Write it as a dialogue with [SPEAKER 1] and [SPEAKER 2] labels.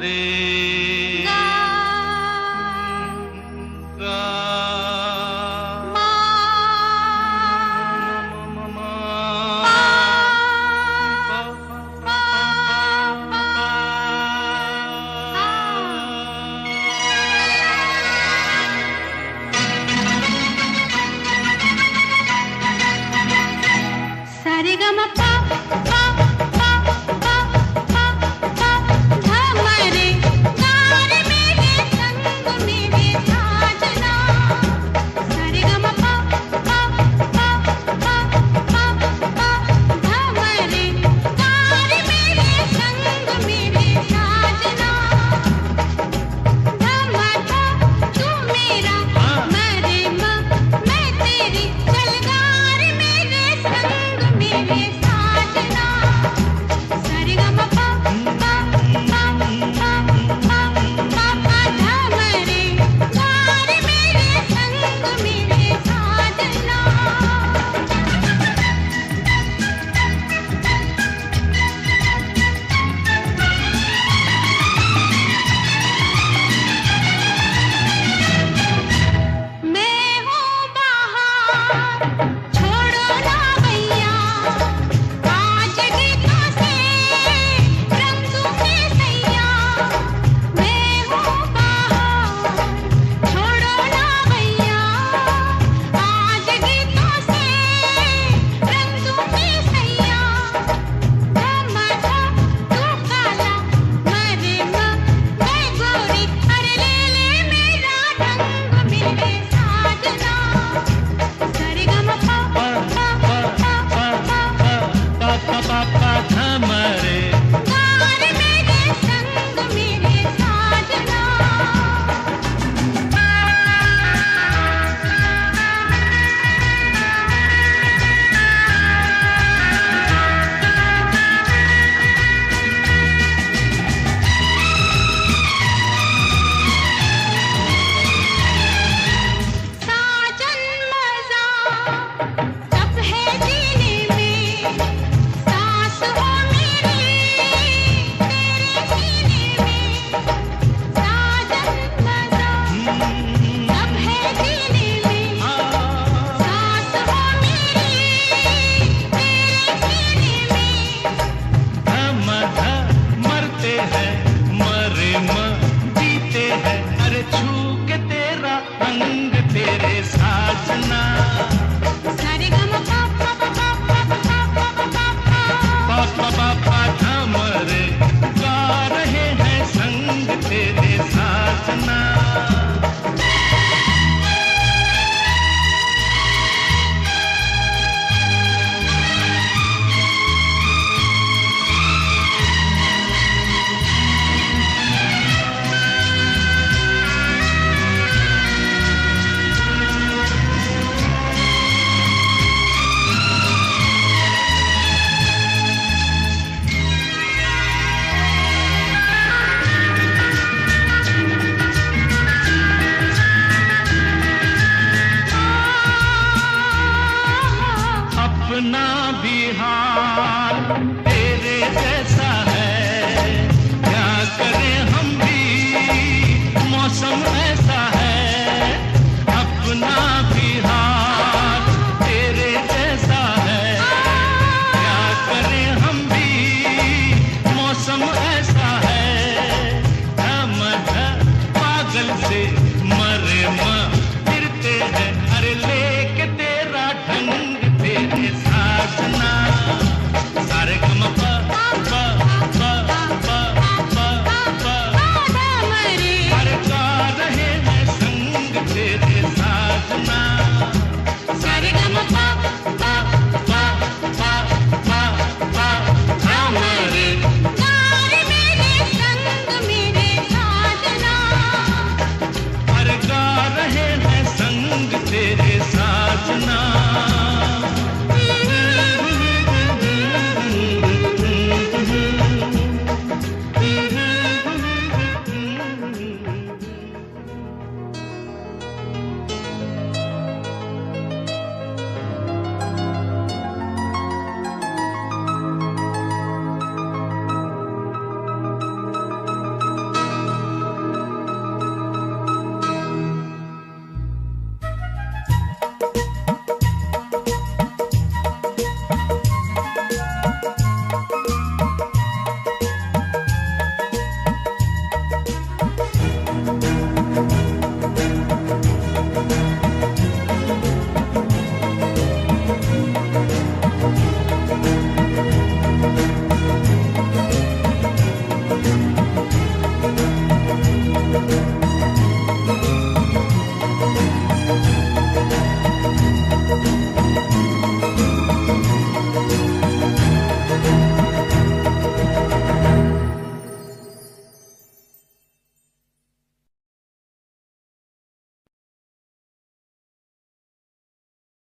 [SPEAKER 1] रे गा
[SPEAKER 2] मा
[SPEAKER 1] मा
[SPEAKER 2] पा सारे गा मा पा पा पा पा पा पा धा मा रे गा रे मेरे संग मेरे साजना। सारे गा मा पा पा पा पा पा पा धा मा रे गा रे मेरे संग मेरे साजना। धा मा धा तू मेरा मा रे मा मैं तेरी चल गा रे मेरे संग मेरे साजना। सारे गा मा पा पा पा पा पा पा पा धा मा रे गा रे मेरे संग मेरे साजना। मैं हूँ बाहर छोड़ो ना भैया आज गीतों से रंग दूंगे सैया। मैं हूँ बाहर छोड़ो ना भैया आज गीतों से रंग दूंगे सैया। धा धा तू काला मरे मैं गोरी अरे ले ले मेरा रंग मेरे साजना। सारे गा मा पा पा पा पा पा पा
[SPEAKER 1] धमरे
[SPEAKER 2] गा रे मेरे संग मेरे साजना। साजन मजा तब है जीने में सांस हो मेरी तेरे सीने में। साजन मजा तब है जीने में सांस हो मेरी तेरे सीने में।
[SPEAKER 1] धम मरते हैं मरे जीते हैं अरे छू के तेरा रंग तेरे साजना।